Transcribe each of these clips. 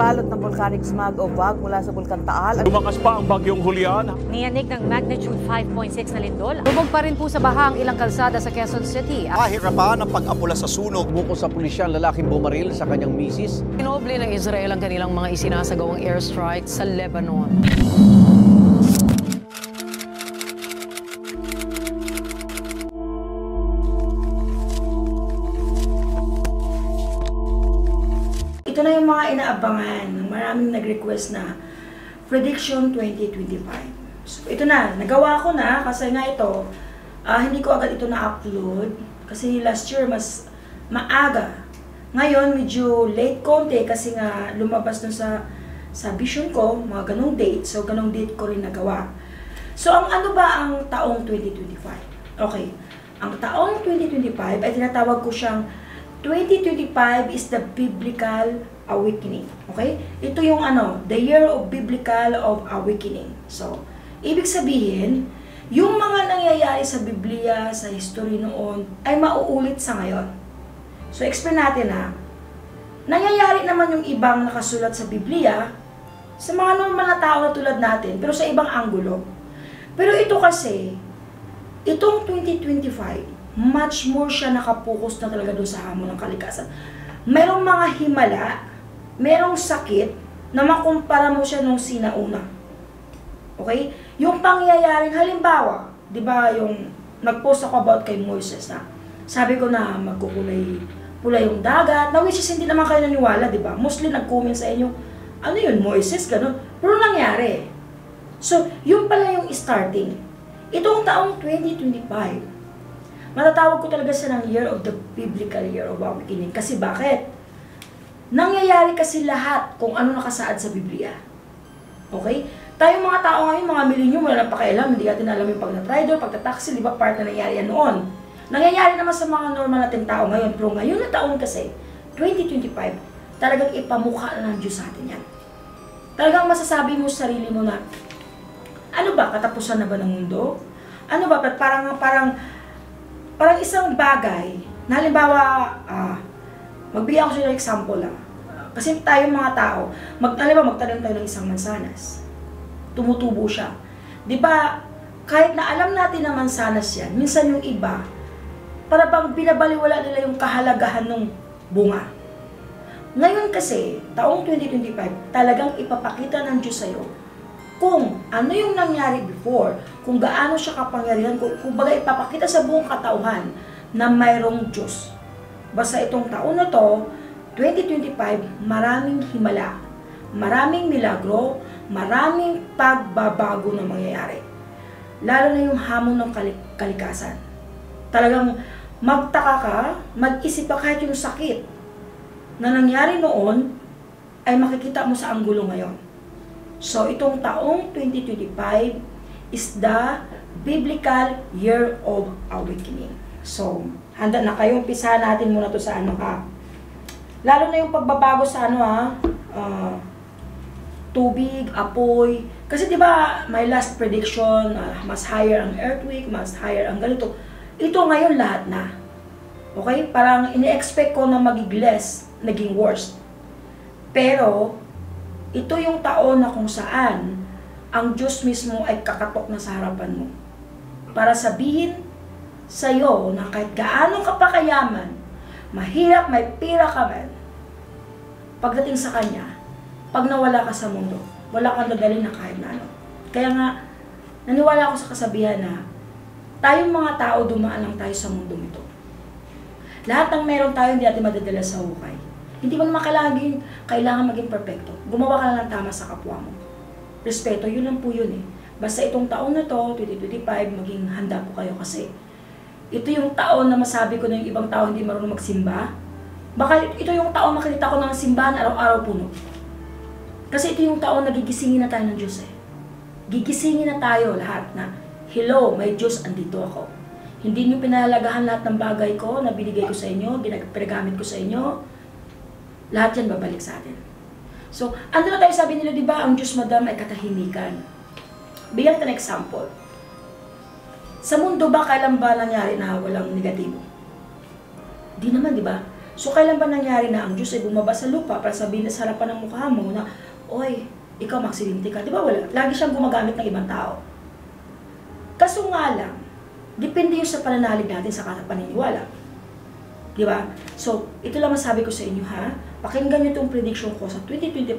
Balot ng volcanic smog o VAG mula sa Bulkan Taal. Lumakas pa ang bagyong Julian. Niyanig ng magnitude 5.6 na lindol. Lubog pa rin po sa baha ang ilang kalsada sa Quezon City. Pahirapan ang pag-apula sa sunog. Bukod sa pulisya ang lalaking bumaril sa kanyang misis. Inoble ng Israel ang kanilang mga isinasagawang airstrike sa Lebanon. Ito na yung mga inaabangan ng maraming nag-request na prediction 2025. So, ito na, nagawa ko na kasi nga ito, hindi ko agad ito na-upload kasi last year mas maaga. Ngayon, medyo late konti kasi nga lumabas dun sa vision ko, mga ganong date. So, ganong date ko rin nagawa. So, ano ba ang taong 2025? Okay, ang taong 2025 ay tinatawag ko siyang 2025 is the biblical awakening. Okay? Ito yung the year of biblical of awakening. So, ibig sabihin, yung mga nangyayari sa Biblia, sa history noon, ay mauulit sa ngayon. So, explain natin nangyayari naman yung ibang nakasulat sa Biblia sa mga normal na tao na tulad natin, pero sa ibang anggulo. Pero ito kasi, itong 2025, much more siya nakapokus na talaga doon sa hamon ng kalikasan. Merong mga himala, merong sakit na makumpara mo siya nung sinauna. Okay? Yung pangyayaring halimbawa, di ba yung nag-post ako about kay Moises na sabi ko na magkukulay pula yung dagat, na which is hindi naman kayo naniwala, di ba? Mostly nag-comment sa inyo, ano yun, Moises, gano'n. Pero nangyari. So, yun pala yung starting. Itong taong 2025, matatawag ko talaga siya ng year of the biblical year of awakening. Kasi bakit? Nangyayari kasi lahat kung ano nakasaad sa Biblia. Okay? Tayong mga tao ngayon, mga milenyo, wala nang pakialam, hindi natin alam yung pag-na-rider, pag-taxi, di ba part na nangyari yan noon. Nangyayari naman sa mga normal natin tao ngayon, pero ngayon na taon kasi, 2025, talagang ipamukha na ng Diyos sa atin yan. Talagang masasabi mo sa sarili mo na, ano ba, katapusan na ba ng mundo? Ano ba, parang isang bagay, na halimbawa, magbigyan ko siya ng example lang. Kasi tayong mga tao, magtanim tayo ng isang mansanas. Tumutubo siya. Di ba, kahit na alam natin na mansanas yan, minsan yung iba, para bang binabaliwala nila yung kahalagahan ng bunga. Ngayon kasi, taong 2025, talagang ipapakita ng Diyos sa'yo kung ano yung nangyari before, kung gaano siya kapangyarihan, kung baga ipapakita sa buong katauhan na mayroong Diyos. Basta itong taon na to, 2025, maraming himala, maraming milagro, maraming pagbabago na mangyayari. Lalo na yung hamon ng kalikasan. Talagang magtaka ka, mag-isip ka kahit yung sakit na nangyari noon ay makikita mo sa anggulo ngayon. So, itong taong 2025 is the biblical year of awakening. So, handa na kayo. Umpisahan natin muna to sa lalo na yung pagbabago sa tubig, apoy. Kasi di ba may last prediction, mas higher ang earthquake, mas higher ang ganito. Ito ngayon lahat na. Okay? Parang ini-expect ko na maging less, naging worse. Pero, ito yung taon na kung saan ang Diyos mismo ay kakatok na sa harapan mo. Para sabihin sa'yo na kahit gaano ka pa kayaman, mahirap, may pira ka man, pagdating sa Kanya, pag nawala ka sa mundo, wala kang dadalhin na kahit na ano. Kaya nga, naniwala ako sa kasabihan na tayong mga tao dumaan lang tayo sa mundong ito. Lahat ng meron tayo hindi natin madadala sa hukay. Hindi mo naman kailangan maging perfecto. Gumawa ka lang ng tama sa kapwa mo. Respeto, yun lang po yun eh. Basta itong taon na to, 2025, maging handa po kayo kasi ito yung taon na masabi ko na yung ibang tao hindi marunong magsimba. Baka ito yung taon makikita ko ng simbahan araw-araw puno. Kasi ito yung taon na gigisingin na tayo ng Diyos eh. Gigisingin na tayo lahat na, hello, may Diyos, andito ako. Hindi niyo pinahalagahan lahat ng bagay ko na binigay ko sa inyo, pinagamit ko sa inyo. Lahat yan babalik sa atin. So, ano na tayo sabi nila, di ba, ang Diyos, madam, ay katahimikan. Bigyan kita ng example. Sa mundo ba, kailan ba nangyari na walang negatibo? Di naman, di ba? So, kailan ba nangyari na ang Diyos ay bumaba sa lupa para sabihin sa harapan ng mukha mo na, oy, ikaw maksidente ka. Di ba wala? Lagi siyang gumagamit ng ibang tao. Kaso nga lang, depende yun sa pananalig natin sa paniniwala. Di ba? So, ito lang masabi ko sa inyo ha. Pakinggan nyo itong prediction ko sa 2025,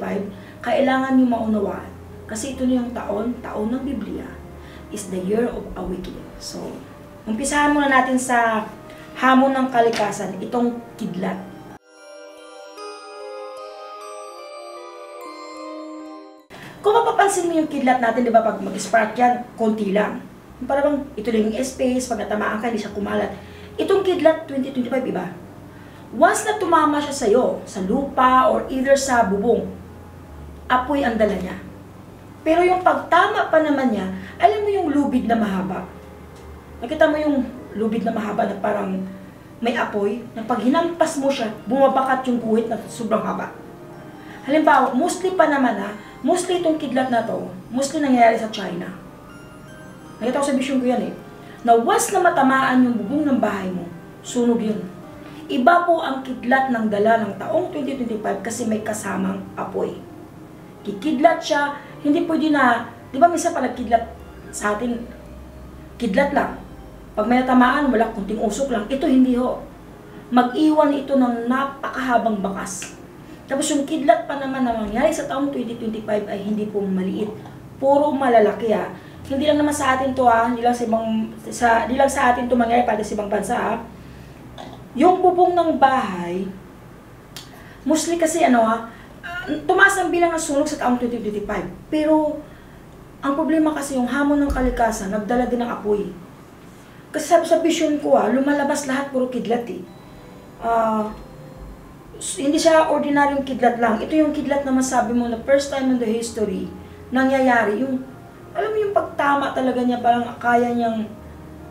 kailangan nyo maunawaan. Kasi ito na yung taon ng Biblia, is the year of awakening. So, umpisahan muna natin sa hamon ng kalikasan, itong kidlat. Kung mapapansin mo yung kidlat natin, di ba, pag mag-spark yan, konti lang. Parang ito lang yung space, pag natamaan ka, hindi siya kumalat. Itong kidlat 2025, iba. Once na tumama siya sa'yo, sa lupa, or either sa bubong, apoy ang dala niya. Pero yung pagtama pa naman niya, alam mo yung lubid na mahaba. Nakita mo yung lubid na mahaba na parang may apoy, na pag hinampas mo siya, bumabakat yung guhit na sobrang haba. Halimbawa, mostly pa naman mostly itong kidlat na to, mostly nangyayari sa China. Nakita ko sa vision ko yan na once na matamaan yung bubong ng bahay mo, sunog yun. Iba po ang kidlat ng dala ng taong 2025 kasi may kasamang apoy. Kikidlat siya, hindi pwede na, di ba minsan pag nagkidlat sa atin, kidlat lang. Pag may natamaan, wala, kunting usok lang. Ito hindi ho. Mag-iwan ito ng napakahabang bakas. Tapos yung kidlat pa naman na mangyari sa taong 2025 ay hindi po maliit. Puro malalaki Hindi lang naman sa atin to hindi lang sa atin to mangyari pati sa ibang bansa Yung bubong ng bahay, mostly kasi tumaas ang bilang ng sunog sa taong 2025. Pero ang problema kasi yung hamon ng kalikasan, nagdala din ng apoy. Kasi sabi sa vision ko lumalabas lahat puro kidlat hindi siya ordinaryong kidlat lang. Ito yung kidlat na masabi mo na first time in the history nangyayari. Yung, alam mo yung pagtama talaga niya, parang kaya niyang,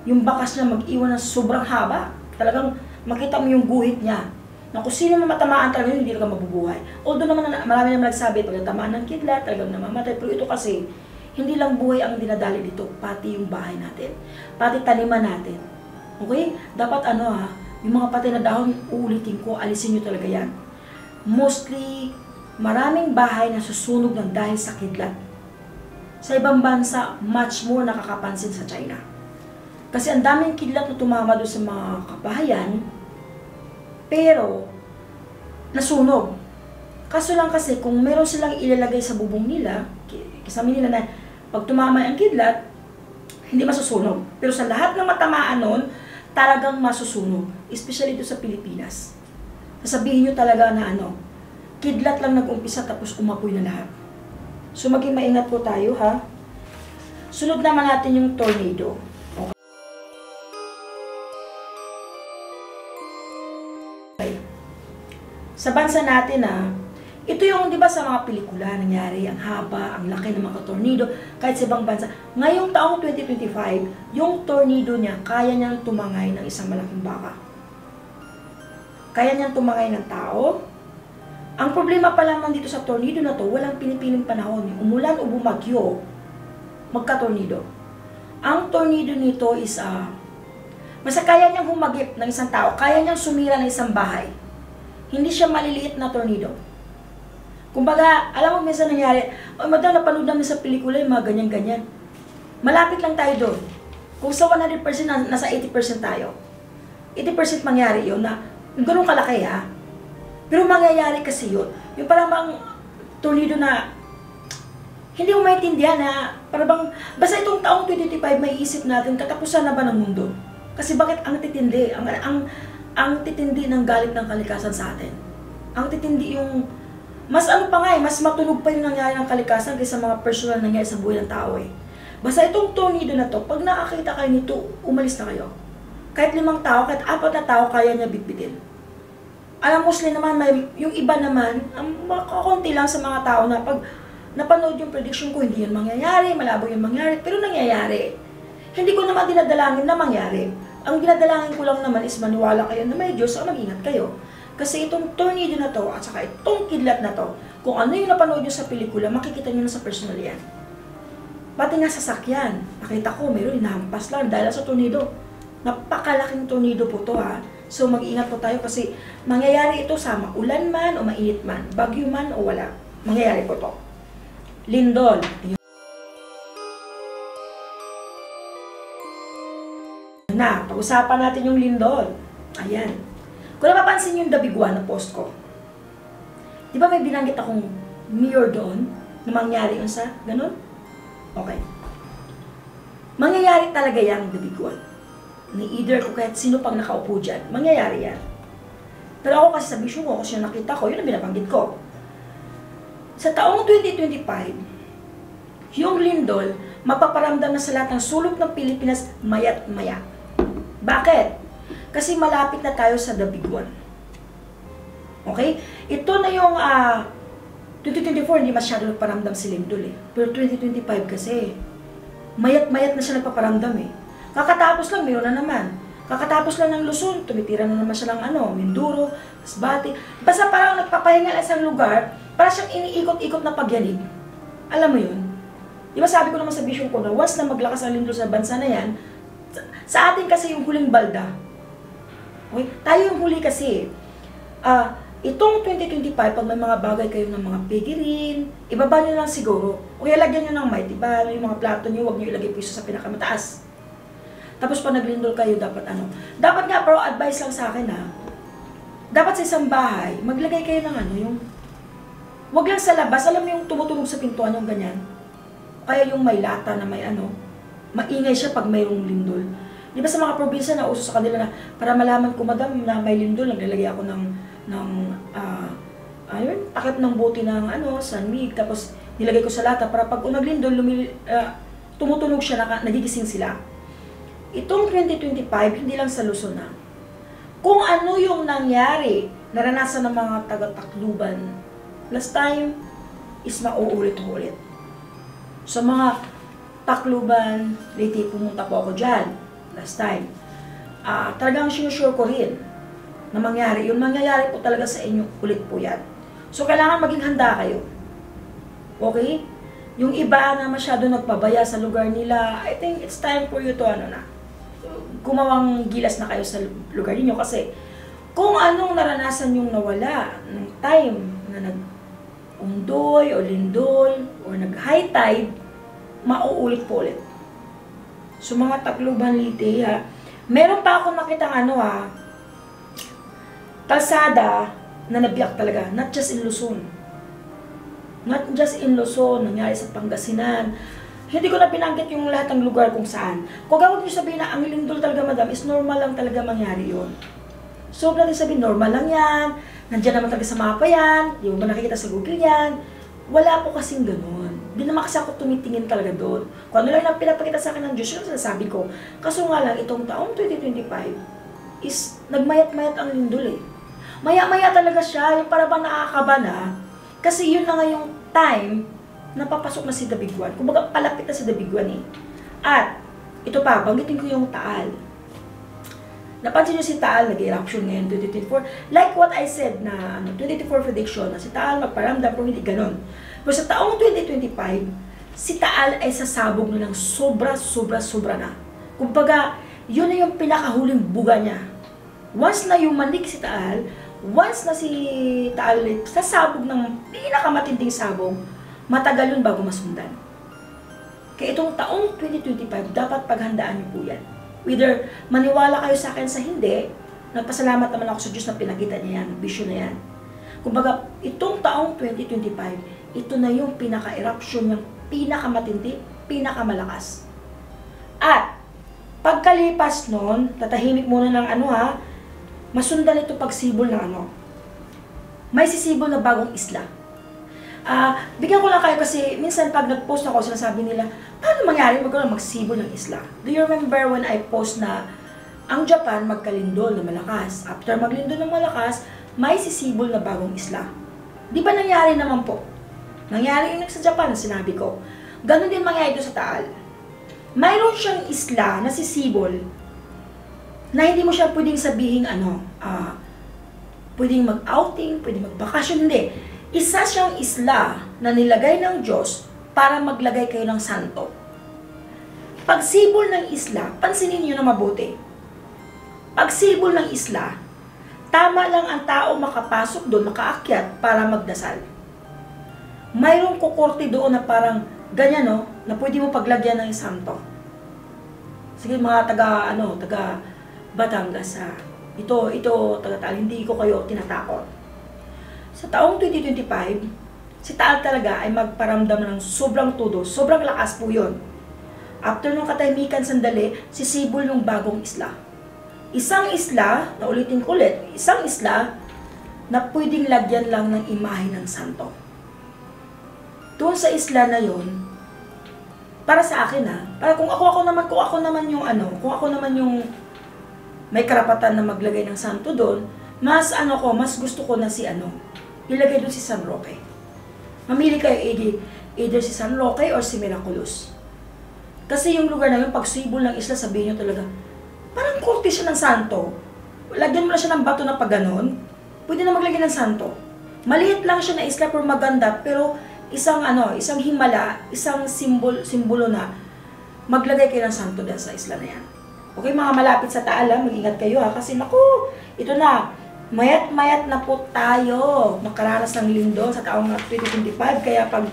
yung bakas niya mag-iwan ng sobrang haba. Talagang makita mo yung guhit niya. Na kung sino matamaan talaga yun, hindi talaga mabubuhay. Although naman marami naman nagsabi, pag natamaan ng kidlat, talagang namamatay. Pero ito kasi, hindi lang buhay ang dinadali dito, pati yung bahay natin, pati taniman natin. Okay? Dapat yung mga patay na dahon, uulitin ko, alisin nyo talaga yan. Mostly, maraming bahay na susunog ng dahil sa kidlat. Sa ibang bansa, much more nakakapansin sa China. Kasi ang daming kidlat na tumama doon sa mga kabahayan, pero nasunog. Kaso lang kasi, kung meron silang ilalagay sa bubong nila, kasama nila na pag tumama ang kidlat, hindi masusunog. Pero sa lahat ng matamaan nun, talagang masusunog. Especially dito sa Pilipinas. Sasabihin nyo talaga na kidlat lang nag-umpisa tapos umapoy na lahat. So maging maingat po tayo Sunod naman natin yung tornado. Okay. Sa bansa natin ito yung, di ba, sa mga pelikula nangyari, ang haba, ang laki ng mga tornado, kahit sa ibang bansa. Ngayong taong 2025, yung tornado niya, kaya niyang tumangay ng isang malaking baka. Kaya niyang tumangay ng tao. Ang problema pa lamang dito sa tornado na to, walang pinipiling panahon. Umulan o bumagyo, magka-tornado. Ang tornado nito is, basta kaya niyang humagip ng isang tao, kaya niyang sumira ng isang bahay. Hindi siya maliliit na tornado. Kumbaga, alam mo minsan nangyari, madam, napanood namin sa pelikula yung mga ganyan-ganyan. Malapit lang tayo doon. Kung sa 100%, nasa 80% tayo. 80% mangyari yun na, ganun kalaki Pero mangyayari kasi yun, yung parang tornado na, hindi mo maintindihan parang, basta itong taong 2025, may isip natin, katapusan na ba ng mundo? Kasi bakit ang titindi, ang titindi ng galit ng kalikasan sa atin? Ang titindi yung, mas mas matunog pa yung nangyari ng kalikasan kaysa mga personal nangyari sa buhay ng tao Basta itong tornado na to, pag nakakita kayo nito, umalis na kayo. Kahit 5 tao, kahit 4 na tao, kaya niya bitbitin. Alam Muslim naman, yung iba naman, makakunti lang sa mga tao na pag napanood yung prediction ko, hindi yun mangyayari, malabo yung mangyayari, pero nangyayari. Hindi ko naman dinadalangin na mangyari. Ang dinadalangin ko lang naman is maniwala kayo na may Diyos at mag-ingat kayo. Kasi itong tornado na to, at saka itong kidlat na to, kung ano yung napanood nyo sa pelikula, makikita nyo na sa personal yan. Pati nga sasakyan, nakita ko, mayroon inahampas lang dahil sa tornado. Napakalaking tornado po to So mag-ingat po tayo kasi mangyayari ito sa maulan man o mainit man, bagyo man o wala. Mangyayari po to. Lindol. Na, pag-usapan natin yung lindol. Ayan. Kung napapansin yung the big one na post ko, di ba may binanggit akong mirror doon na mangyari yun sa ganun? Okay. Mangyayari talaga yan, the big one. Ni either ko kahit sino pang nakaupo dyan, mangyayari yan. Pero ako kasi sa vision ko, kasi yung nakita ko, yun ang binabanggit ko. Sa taong 2025, yung lindol, mapaparamdam na sa lahat ng sulok ng Pilipinas mayat maya. Bakit? Kasi malapit na tayo sa the big one. Okay? Ito na yung 2024, hindi masyado nagparamdam si lindol eh. Pero 2025 kasi, mayat-mayat na siya nagpaparamdam eh. Kakatapos lang, mayroon na naman. Kakatapos lang ng Luzon, tumitira na naman siya ng Mindoro, Masbate. Basta parang nagpapahinga na isang lugar, para siyang iniikot-ikot na pagyanig. Alam mo yun? Di ba sabi ko naman sa vision ko na once na maglakas ang lindol sa bansa na yan, sa atin kasi yung huling balda. Okay? Tayo yung huli kasi. Itong 2025, pag may mga bagay kayo ng mga pigirin, ibaba nyo lang siguro. O kaya lagyan nyo ng might, diba? Yung mga plato nyo, huwag nyo ilagay piso sa pinakamataas. Tapos pag naglindol kayo, dapat dapat nga, pero advice lang sa akin dapat sa isang bahay, maglagay kayo ng yung, huwag lang sa labas, alam mo yung tumutunog sa pintuan yung ganyan. Kaya yung may lata na may maingay siya pag mayroong lindol. Di ba sa mga probinsya na uso sa kanila na para malaman ko, madam, na may lindol, naglalagay ako ng takip ng bote ng sanmig, tapos nilagay ko sa lata para pag naglindol, tumutunog siya, nagigising sila. Itong 2025, hindi lang sa Luzon na. Kung ano yung nangyari, naranasan ng mga taga-Tacloban, last time is mauulit-ulit. Sa mga Tacloban, Leyte, pumunta po ako dyan, last time. Talagang sinusure ko rin na mangyari. Yung mangyayari po talaga sa inyo, ulit po yan. So, kailangan maging handa kayo. Okay? Yung iba na masyado nagpabaya sa lugar nila, I think it's time for you to gumawang gilas na kayo sa lugar niyo kasi kung anong naranasan yung nawala ng time na nag-undoy o lindol o nag-high tide, mauulit po ulit. So mga Tacloban, Leyte, meron pa akong nakitang kalsada na nabiyak talaga, not just in Luzon. Not just in Luzon, nangyari sa Pangasinan. Hindi ko na binanggit yung lahat ng lugar kung saan. Kung gawag nyo sabihin na ang lindol talaga, madam, is normal lang talaga mangyari yun. So, natin sabihin, normal lang yan, nandiyan naman talaga sa mapa yan, di mo ba nakikita sa Google yan? Wala po kasing ganun. Di naman kasi ako tumitingin talaga doon. Kung ano lang na pinapakita sa akin ng Diyos, yun sinasabi ko. Kaso nga lang, itong taong 2025 is nagmayat-mayat ang lindol eh. Maya-maya talaga siya, yung para bang nakakaba na, kasi yun na nga yung time napapasok na si The Big One. Kumbaga, palapit na si The Big One eh. At, ito pa, banggitin ko yung Taal. Napansin nyo si Taal, nag-eruption ngayon 2024. Like what I said na 2024 prediction, na si Taal magparamdam, pero hindi ganon. Pero sa taong 2025, si Taal ay sasabog na ng sobra na. Kumbaga, yun na yung pinakahuling buga niya. Once na yumanik si Taal, once na si Taal sasabog ng pinakamatinding sabog, matagal yun bago masundan. Kaya itong taong 2025, dapat paghandaan niyo po yan. Whether maniwala kayo sa akin sa hindi, nagpasalamat naman ako sa Diyos na pinakita niya yan, vision na yan. Kumbaga, itong taong 2025, ito na yung pinaka-eruption, yung pinakamatindi, pinakamalakas. At, pagkalipas nun, tatahimik muna ng masundan ito pagsibol ng may sisibol na bagong isla. Bigyan ko lang kayo kasi minsan pag nag-post ako, sinasabi nila, paano mangyari magsibol ng isla? Do you remember when I post na ang Japan magkalindol na malakas? After maglindol ng malakas, may sisibol na bagong isla. Di ba nangyari naman po? Nangyari yun sa Japan, sinabi ko. Ganon din mangyari ito sa Taal. Mayroon siyang isla na sisibol na hindi mo siya pwedeng sabihin pwedeng mag-outing, pwedeng mag-bakasyon, hindi. Isa siyang isla na nilagay ng Diyos para maglagay kayo ng santo. Pagsibol ng isla, pansinin niyo na mabuti. Pagsibol ng isla, Tama lang ang tao makapasok doon, makaakyat para magdasal. Mayroong kukurti doon na parang ganyan, no? Na pwede mo paglagyan ng santo. Sige mga taga Batangas, ha? Ito, taga Taal, hindi ko kayo tinatakot. Sa taong 2025, si Taal talaga ay magparamdam ng sobrang tudo, sobrang lakas po yun. After nung katahimikan sandali, sisibol yung bagong isla. Isang isla, na ulitin ko ulit, isang isla na pwedeng lagyan lang ng imahe ng santo. Doon sa isla na yon, para sa akin para kung ako naman yung may karapatan na maglagay ng santo doon, mas gusto ko na ilagay doon si San Roque. Mamili kayo either si San Roque or si Miraculous. Kasi yung lugar na yun, pag sibol ng isla, sabihin nyo talaga, parang korte siya ng santo. Lagyan mo na siya ng bato na pag ganon, pwede na maglagay ng santo. Maliit lang siya na isla pero maganda, pero isang himala, isang simbolo na maglagay kayo ng santo dyan sa isla na yan. Okay, mga malapit sa Taal, mag-ingat kayo kasi naku, ito na, mayat-mayat na po tayo makaranas ng lindol sa taong 2025, kaya pag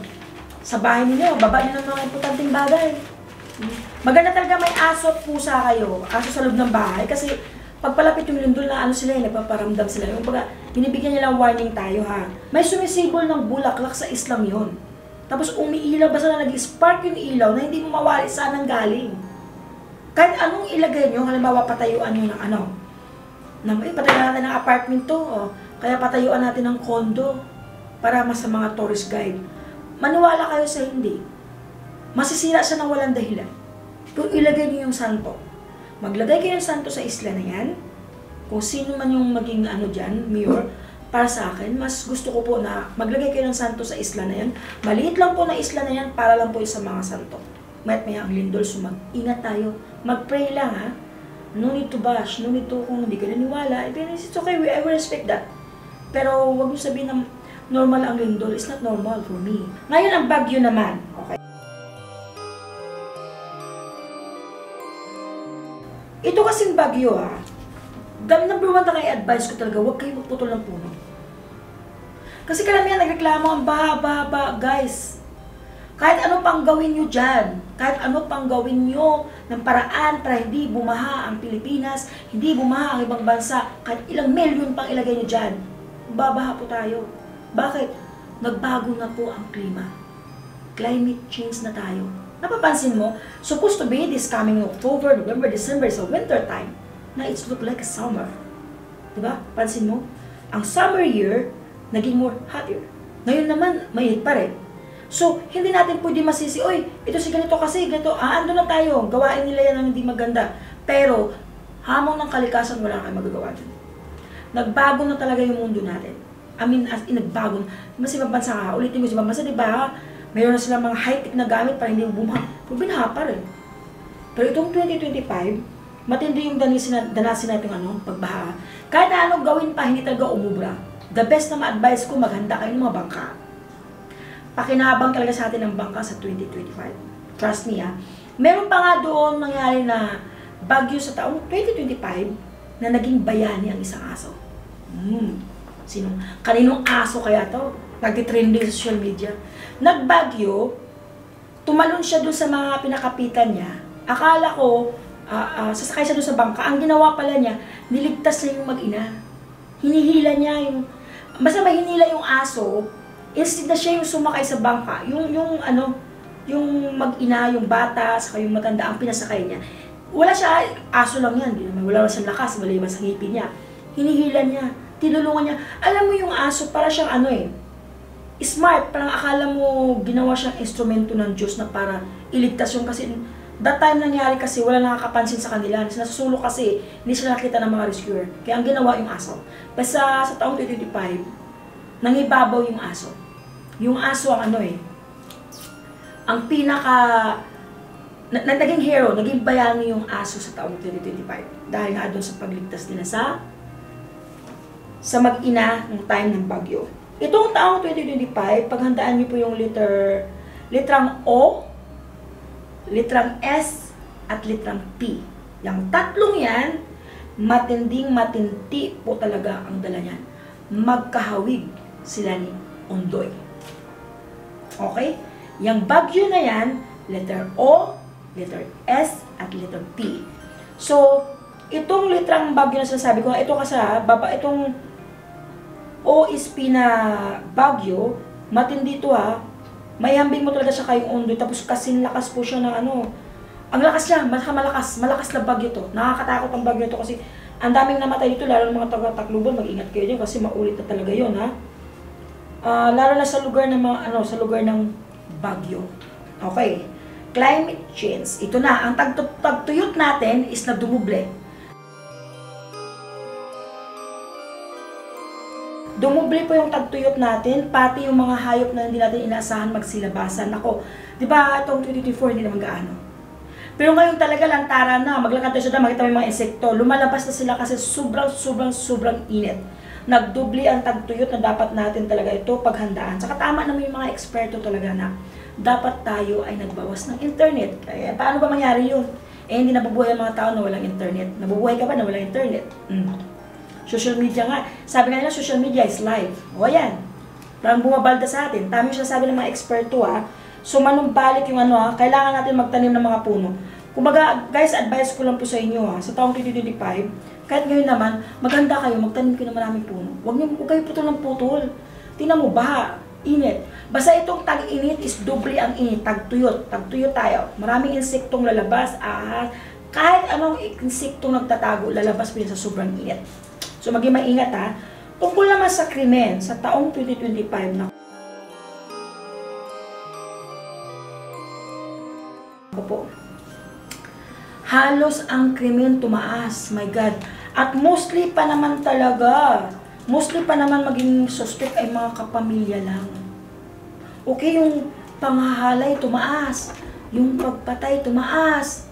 sa bahay ninyo, baba nyo ng mga importanteng bagay. Maganda talaga may aso at pusa kayo, aso sa loob ng bahay, kasi pagpalapit yung lindol na sila, nagpaparamdam sila. Yung baga, binibigyan nilang warning tayo May sumisibol ng bulaklak sa Islam yon. Tapos umiilaw, basta na nag-spark yung ilaw na hindi mo mawali saan ang galing. Kahit anong ilagay nyo, halimbawa patayuan nyo ng patayuan natin ng apartment to, kaya patayuan natin ng condo para mas sa mga tourist guide. Maniwala kayo sa hindi. Masisira siya ng walang dahilan. Pero ilagay niyo yung santo. Maglagay kayo ng santo sa isla na yan. Kung sino man yung maging dyan, mayor, para sa akin, mas gusto ko po na maglagay kayo ng santo sa isla na yan. Maliit lang po na isla na yan para lang po sa mga santo. Mayat-maya ang lindol, so mag-ingat tayo. Mag-pray lang No need to bash, no need to kung hindi ka naniwala. It's okay, I will respect that. Pero wag mo sabihin na normal ang lindol. It's not normal for me. Ngayon ang bagyo naman. Okay. Ito kasing bagyo number 1 na kayo advice ko talaga, huwag kayo magputol ng puno. Kasi karamihan nagreklamo ang baha, guys. Kahit ano pang gawin nyo dyan, kahit ano pang gawin nyo ng paraan para hindi bumaha ang Pilipinas, hindi bumaha ang ibang bansa, kahit ilang milyon pang ilagay nyo dyan, babaha po tayo. Bakit? Nagbago na po ang klima. Climate change na tayo. Napapansin mo, supposed to be this coming October, November, December, so winter time. Na it's look like a summer. Diba? Pansin mo? Ang summer year, naging more hotter. Ngayon naman, mainit pa rin. So, hindi natin pwede masisi, oy, ito si ganito kasi, ganito, ando na tayo, gawain nila yan ang hindi maganda. Pero, hamon ng kalikasan, wala kayong magagawa dyan. Nagbago na talaga yung mundo natin. I mean, as in, nagbago. Mas ibang bansa ulitin ko, ibang bansa, diba? Mayroon na silang mga high-tech na gamit para hindi bumaha. Pero binaha pa rin. Pero itong 2025, matindi yung danasin natin pagbaha. Kahit na anong gawin pa, hindi talaga umubra. The best na ma-advise ko, maghanda kayo ng mga bangka. Pakinabang talaga sa atin ng bangka sa 2025. Trust me Meron pa nga doon nangyari na bagyo sa taong 2025 na naging bayani ang isang aso. Kaninong aso kaya to? Nagtitrending sa social media. Nagbagyo, tumalon siya doon sa mga pinakapitan niya. Akala ko, sasakay siya doon sa bangka. Ang ginawa pala niya, niligtas na yung mag-ina. Hinihila niya yung, basta mahinila yung aso, instead na siya yung sumakay sa bangka, yung mag-ina, yung bata, saka yung matanda ang pinasakay niya. Wala siya, aso lang yan, wala siyang lakas, maliban sa ngipin niya. Hinihila niya, tinulungan niya. Alam mo yung aso, para siyang smart, parang akala mo ginawa siyang instrumento ng Diyos na para iligtas yung kasi that time nangyari kasi wala nakakapansin sa kanila. Nasusulok kasi, hindi sila nakita ng mga rescuer. Kaya ang ginawa yung aso. Basta sa taong 2025, nangibabaw yung aso. Yung aso ang ang pinaka, naging hero, naging bayani yung aso sa taong 2025. Dahil nga doon sa pagligtas nila sa mag-ina ng time ng bagyo. Itong taong 2025, paghandaan niyo po yung litrang O, litrang S, at litrang P. Yung tatlong yan, matindi po talaga ang dala niyan. Magkahawig sila ni Ondoy. Okay? Yang bagyo na yan, letter O, letter S, at letter P. So, itong litrang bagyo na sinasabi ko, ito kasi itong O is P na bagyo, matindi ito may hambing mo talaga siya kayong Ondoy, tapos kasing lakas po siya ng ang lakas niya, malakas na bagyo to. Nakakatakot ang bagyo to kasi ang daming namatay dito, lalo ng mga taga-Tacloban, mag-ingat kayo dyan kasi maulit na talaga yun, lalo na sa lugar ng sa lugar ng bagyo. Okay. Climate change. Ito na, ang tagtuyot natin is na dumuble. Dumuble po yung tagtuyot natin, pati yung mga hayop na hindi natin inaasahan magsilabasan. Ako, di ba itong 2024 hindi naman gaano? Pero ngayon talaga lantaran na, maglakad tayo siya na, makita mo yung mga insekto, lumalabas na sila kasi sobrang init. Nagdubli ang tagtuyot na dapat natin talaga ito paghandaan. Saka tama naman yung mga eksperto talaga na dapat tayo ay nagbawas ng internet. Kaya paano ba mangyari yun? Hindi nabubuhay ang mga tao na walang internet. Nabubuhay ka ba na walang internet? Social media nga. Sabi nga nila, social media is live. O yan. Parang bumabalda sa atin. Tama yung sinasabi ng mga eksperto So manumbalik yung kailangan natin magtanim ng mga puno. Kumbaga, guys, advice ko lang po sa inyo sa taong 2025, kahit ngayon naman, maganda kayo, magtanim kayo ng maraming puno. Huwag kayo putol ng putol. Tingnan mo, baha, init. Basta itong tag-init is doble ang init, tagtuyot tayo. Maraming insektong lalabas, kahit anong insektong nagtatago, lalabas po yun sa sobrang init. So maging maingat Tungkol naman sa krimen, sa taong 2025 na po. Halos ang krimen tumaas, my God. At mostly pa naman maging suspect ay mga kapamilya lang. Okay, yung panghahalay tumaas, yung pagpatay tumaas.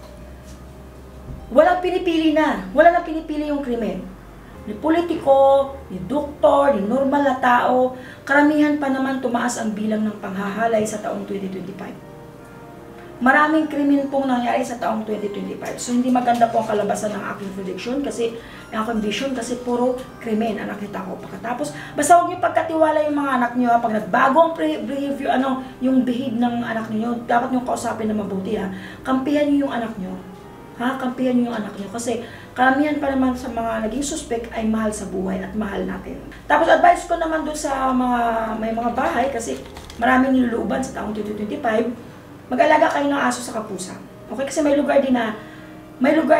Wala na pinipili yung krimen. Ni politiko, ni doktor, ni normal na tao, karamihan pa naman tumaas ang bilang ng panghahalay sa taong 2025. Maraming krimen pong nangyari sa taong 2025. So, hindi maganda po ang kalabasan ng aking prediction kasi ang aking vision kasi puro krimen ang nakita ko. Pagkatapos, basta huwag niyo pagkatiwala yung mga anak niyo. Pag nagbago ang behavior, yung behave ng anak niyo, dapat niyo kausapin na mabuti Kampihan niyo yung anak niyo. Kampihan niyo yung anak niyo kasi karamihan pa naman sa mga naging suspect ay mahal sa buhay at mahal natin. Tapos advice ko naman doon sa may mga bahay kasi maraming niluluuban sa taong 2025. Mag-alaga kayo ng aso sa kapusa. Okay? Kasi may lugar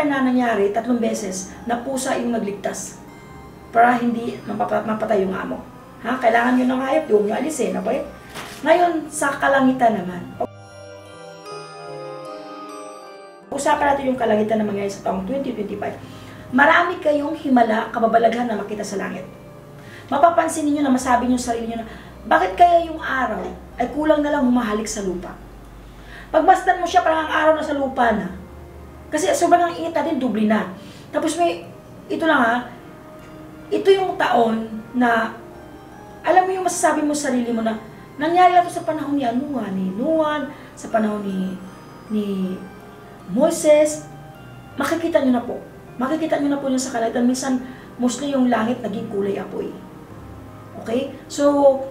na nangyari 3 beses na pusa yung nagligtas para hindi mapatay yung amo. Kailangan nyo ng hayop, huwag nyo alisin. Okay? Ngayon, sa kalangitan naman. Usapan natin yung kalangitan na mangyari sa taong 2025. Marami kayong himala, kababalaghan na makita sa langit. Mapapansin niyo na masabi niyo sa sarili niyo na, bakit kaya yung araw ay kulang na lang humahalik sa lupa? Pagmasdan mo siya, parang ang araw na sa lupa na. Kasi sobrang init natin, dubli na. Tapos ito ito yung taon na, alam mo yung masasabi mo sa sarili mo na, nangyari ito sa panahon ni Noah, sa panahon ni Moses. Makikita nyo na po. Makikita nyo na po yun sa kalangitan. Minsan, mostly yung langit naging kulay apoy. Okay? So,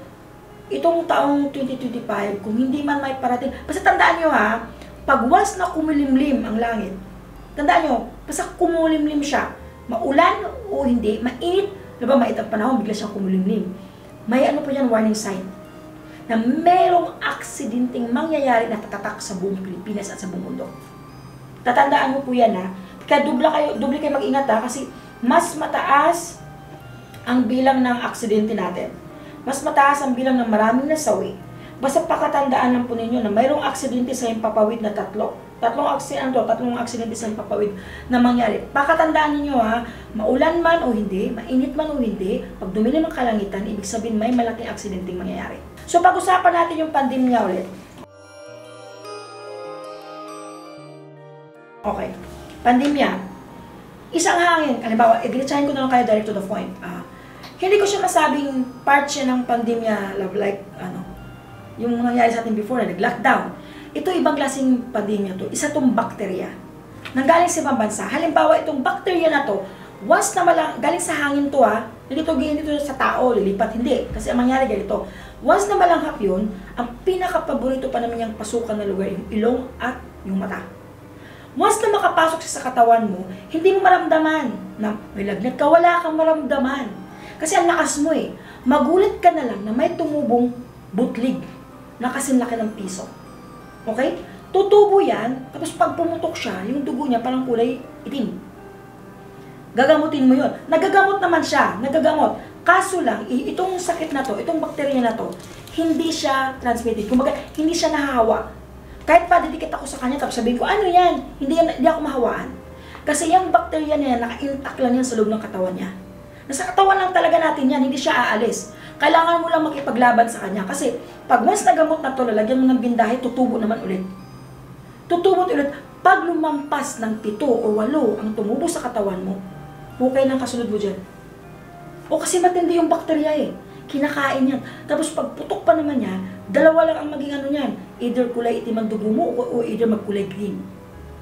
itong taong 2025, kung hindi man may parating, basta tandaan nyo pag once na kumulimlim ang langit, tandaan nyo, basta kumulimlim siya, maulan o hindi, mainit, diba mainit ang panahon, bigla siyang kumulimlim. May po yan, warning sign, na merong aksidenteng mangyayari na tatatak sa buong Pilipinas at sa buong mundo. Tatandaan nyo po yan kaya doble kayo mag-ingat kasi mas mataas ang bilang ng aksidente natin. Mas mataas ang bilang ng maraming nasawi. Basta pakatandaan lang po ninyo na mayroong aksidente sa himpapawid na tatlong aksidente sa himpapawid na mangyari. Pakatandaan ninyo maulan man o hindi, mainit man o hindi, pag dumilim ang kalangitan, ibig sabihin may malaking aksidenteng mangyayari. So pag-usapan natin yung pandemya ulit. Okay, pandemya. Isang hangin, halimbawa, i-diretsahin ko na lang kayo direct to the point. Hindi ko siya masabing part siya ng pandemya, yung nangyari sa atin before na nag-lockdown. Ito ibang klaseng pandemya to. Isa tong bakterya. Nanggaling sa ibang bansa. Halimbawa, itong bakterya na to, Once na galing sa hangin to hindi to ganito sa tao, lilipat, hindi. Kasi ang mangyari ganito, once na malanghap yun, ang pinaka-paborito pa naman yung pasukan na lugar, yung ilong at yung mata. Once na makapasok siya sa katawan mo, hindi mo maramdaman na may lagnat ka, wala kang maramdaman. Kasi ang lakas mo magulit ka na lang na may tumubong butlig na kasinlaki ng piso. Okay? Tutubo yan, tapos pag pumutok siya, yung dugo niya parang kulay itim. Gagamutin mo yun. Nagagamot naman siya, nagagamot. Kaso lang, itong sakit na to, itong bakterya na to, hindi siya transmitted. Kumbaga, hindi siya nahahawa. Kahit pa didikit ako sa kanya, tapos sabihin ko, ano yan? Hindi ako mahawaan. Kasi yung bakterya niya, naka-intact lang yan sa loob ng katawan niya. Nasa katawan lang talaga natin yan, hindi siya aalis. Kailangan mo lang makipaglaban sa kanya. Kasi pag once nagamot na to, lalagyan mo ng bindahe, tutubo naman ulit. Tutubo ulit. Pag lumampas ng 7 o 8 ang tumubo sa katawan mo, hukay ng kasunod mo dyan. O kasi matindi yung bakterya kinakain yan. Tapos pag putok pa naman niya, dalawa lang ang maging ano niyan. Either kulay itim ang dugo mo o either magkulay green.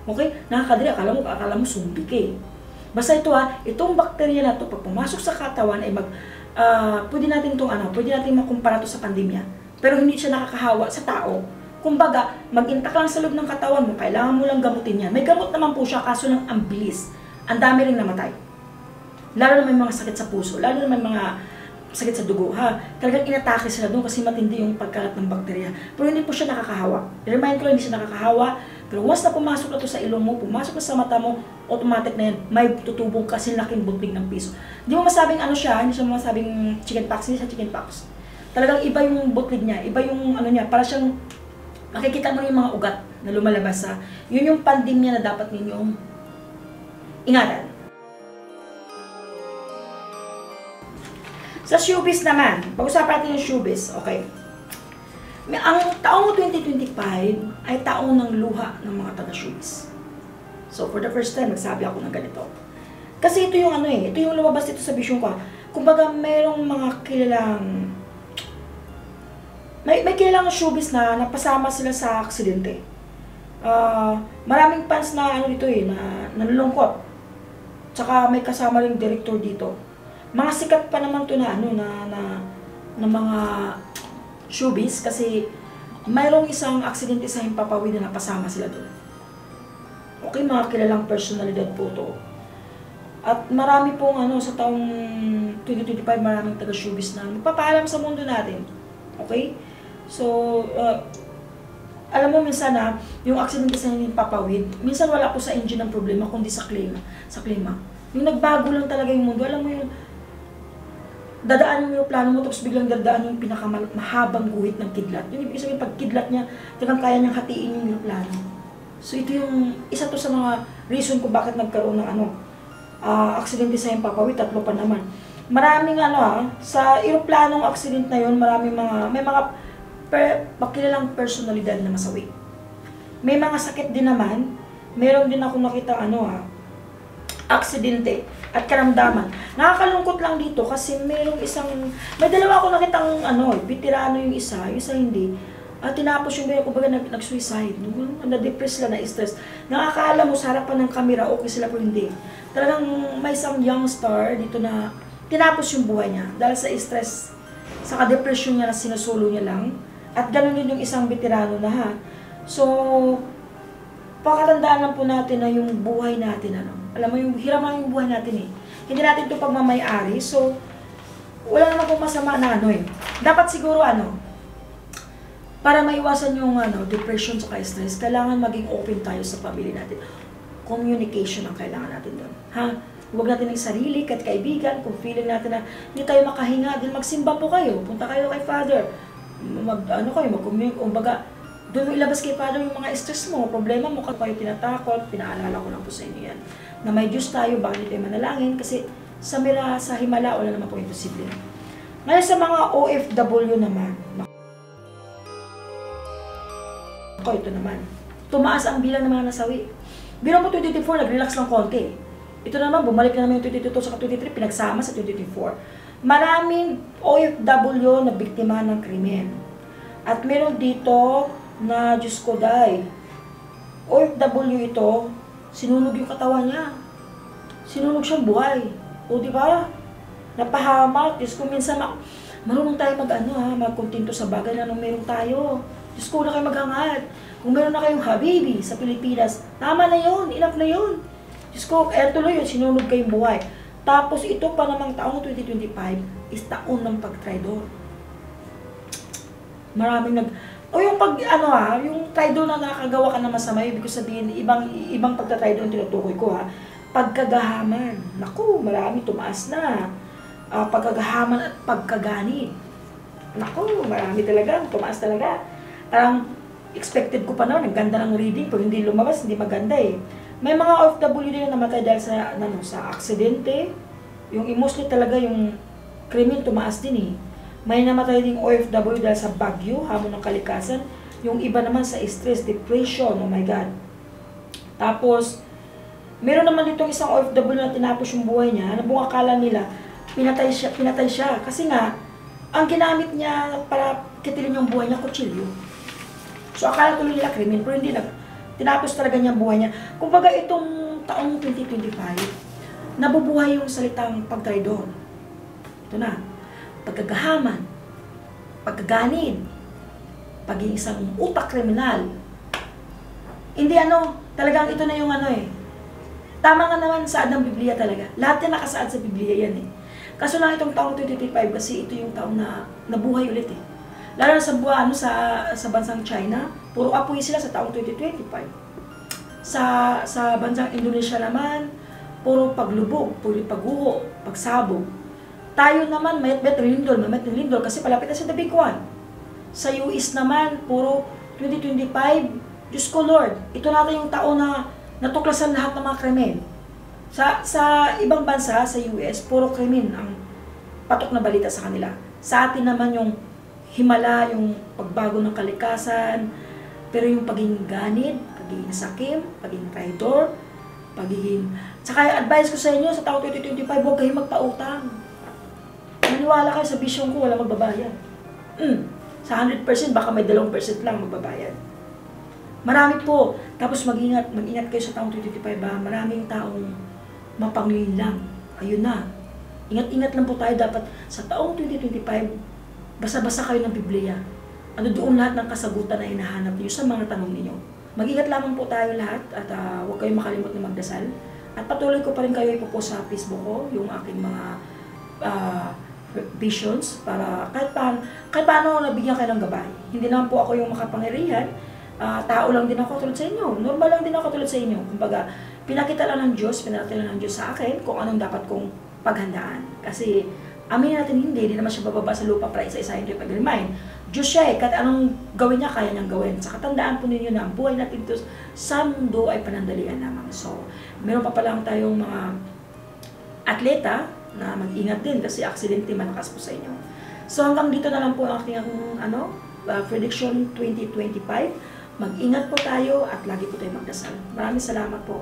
Okay? Nakakadiri, akala mo sumbik Basta ito itong bakterya na to pag pumasok sa katawan ay pwede natin makumpara to sa pandemya. Pero hindi siya nakakahawa sa tao. Kumbaga, mag-intak lang sa loob ng katawan mo, kailangan mo lang gamutin yan. May gamot naman po siya, kaso ng ang bilis. Ang dami ring namatay. Lalo na may mga sakit sa puso, lalo na may mga sakit sa dugo, Talagang inatake sila doon kasi matindi yung pagkalat ng bakterya. Pero hindi po siya nakakahawa. I-remind ko lang, hindi siya nakakahawa. Pero once na pumasok na to sa ilong mo, pumasok na sa mata mo, automatic na yan, may tutubong kasi laking bunting ng piso. Hindi mo masabing ano siya, hindi siya masabing chickenpox, hindi siya chickenpox. Talagang iba yung butlig niya, iba yung ano niya, para siyang, makikita mo yung mga ugat na lumalabas yun yung pandemya na dapat ninyong ingatan. Sa showbiz naman, pag-usapan natin yung showbiz, okay. Ang taong 2025 ay taong ng luha ng mga taga-showbiz. So, for the first time, nagsabi ako ng ganito. Kasi ito yung ito yung lumabas dito sa vision ko. Kumbaga, merong mga kilalang, may kilalang showbiz na napasama sila sa aksidente. Maraming fans na dito na nalulungkot. Tsaka may kasama ring director dito. Mga sikat pa naman to na mga showbiz kasi mayroong isang aksidente sa Himpapawid na napasama sila doon. Okay, mga kilalang personalidad po to. At marami pong sa taong 2025, maraming taga-showbiz na magpapaalam sa mundo natin. Okay? So, alam mo minsan yung aksidente sa Himpapawid, minsan wala po sa engine ang problema, kundi sa klima. Yung nagbago lang talaga yung mundo, alam mo yung dadaan yung plano mo, tapos biglang dadaan yung pinakamahabang guhit ng kidlat. Yun ibig sabihin, pag kidlat niya, talagang kaya niyang hatiin yung plano. So ito yung, isa to sa mga reason kung bakit nagkaroon ng aksidente sa Himpapawid, 3 pa naman. Maraming sa eroplanong aksidente na yun, may mga makilalang personalidad na masawi. May mga sakit din naman, meron din ako nakita aksidente at karamdaman. Nakakalungkot lang dito kasi may dalawa ako nakitang veterano yung isa hindi. At tinapos yung kumbaga nag-suicide. Na-depress sila, na-stress. Nakakala mo sa harapan ng kamera, okay sila pero hindi. Talagang may isang young star dito na tinapos yung buhay niya dahil sa stress, sa ka-depression niya na sinusulo niya lang. At ganun din yung isang veterano na So, pakatandaan lang po natin na yung buhay natin, alam mo, yung hiram lang yung buhay natin Hindi natin ito pagmamayari, so, wala naman pong masama na Dapat siguro para maiwasan yung depression sa stress, kailangan maging open tayo sa pamilya natin. Communication ang kailangan natin doon. Huwag natin ng sarili, kahit kaibigan, kung feeling natin na hindi tayo makahinga, din magsimba po kayo, punta kayo kay Father. Mag-communicate, kumbaga, doon mo ilabas kay Father yung mga stress mo, problema mo, kung kayo tinatakot, pinaalala ko lang po sa inyo yan. Na may Diyos tayo, bakit tayo manalangin, kasi sa Himala, wala naman po imposible. Ngayon sa mga OFW naman, ito naman, tumaas ang bilang ng mga nasawi. Biro mo 2024, nag-relax lang konti. Ito naman, bumalik na naman yung 2022 sa 2023, pinagsama sa 2024. Maraming OFW na biktima ng krimen. At meron dito na, Diyos ko day, OFW ito, sinunog yung katawan niya. Sinunog siyang buhay. O, di ba? Napahamak. Diyos ko, minsan marunong tayo magkontento sa bagay na nung meron tayo. Diyos ko, na kayo maghangad. Kung meron na kayong habibi sa Pilipinas, tama na yun, enough na yun. Diyos ko, kaya tuloy yun, sinunog kayong buhay. Tapos ito pa namang taong 2025 is taon ng pagtraidor. Maraming yung yung traidor na nakagawa ka na masama, ibig sabihin, ibang pagtatraidor ang tinutukoy ko Pagkagahaman. Naku, marami tumaas na. Pagkagahaman at pagkaganid. Naku, marami talaga, tumaas talaga. Parang expected ko pa naman, ang ganda ng reading, pero hindi lumabas, hindi maganda May mga OFW din na namatay dahil sa aksidente. Yung mostly talaga yung krimen tumaas din May namatay ding OFW dahil sa bagyo, hamon ng kalikasan. Yung iba naman sa stress, depression, oh my God. Tapos, meron naman ditong isang OFW na tinapos yung buhay niya, na buong akala nila, pinatay siya. Kasi nga, ang ginamit niya para kitilin yung buhay niya, kutsilyo. So, akala tuloy nila krimen, pero hindi tinapos talaga niya ang buhay niya. Kumbaga, itong taong 2025, nabubuhay yung salitang pagtraidor. Ito na. Pagkagahaman, pagkaganid, pagiging isang utak kriminal. Hindi talagang ito na yung Tama nga naman saad ng Biblia talaga. Lahat yan nakasaad sa Biblia yan Kaso lang itong taong 2025 kasi ito yung taong na nabuhay ulit Lalo na sa bansang China, puro apoy sila sa taong 2025. Sa bansang Indonesia naman, puro paglubog, puro pagguho, pagsabog. Tayo naman, may lindol kasi palapit na sa the big one. Sa US naman, puro 2025, Diyos ko Lord, ito natin yung taon na natuklasan lahat ng mga krimen. Sa ibang bansa, sa US, puro krimen ang patok na balita sa kanila. Sa atin naman yung himala, yung pagbago ng kalikasan, pero yung pagiging ganid, pagiging sakim, pagiging traidor, Tsaka advice ko sa inyo, sa taong 2025, huwag kayong magpautang. Maniwala kayo sa vision ko, wala magbabayad. Sa 100%, baka may 2% lang magbabayad. Marami po. Tapos mag-ingat kayo sa taong 2025 Maraming taong mapanglin lang. Ayun na. Ingat-ingat lang po tayo dapat sa taong 2025, basa-basa kayo ng Biblia. Doon lahat ng kasagutan na hinahanap niyo sa mga tanong ninyo. Mag-ingat lamang po tayo lahat at huwag kayong makalimot na magdasal. At patuloy ko pa rin kayo ipopost sa Facebook ko, yung aking mga visions para kahit paano nabigyan kayo ng gabay. Hindi naman po ako yung makapangyarihan. Tao lang din ako tulad sa inyo. Normal lang din ako tulad sa inyo. Kumbaga, pinakita lang ng Diyos sa akin kung anong dapat kong paghandaan. Kasi, aminin natin hindi naman siya bababa sa lupa para isa-isahin ito pag-remind. Diyos siya kahit anong gawin niya, kaya niyang gawin. Sa katandaan po ninyo na ang buhay natin ito sa mundo ay panandalian lamang. So, meron pa lang tayong mga atleta na mag-ingat din kasi aksidente malakas po sa inyo. So hanggang dito na lang po ang aking prediction 2025. Mag-ingat po tayo at lagi po tayo magdasal. Maraming salamat po.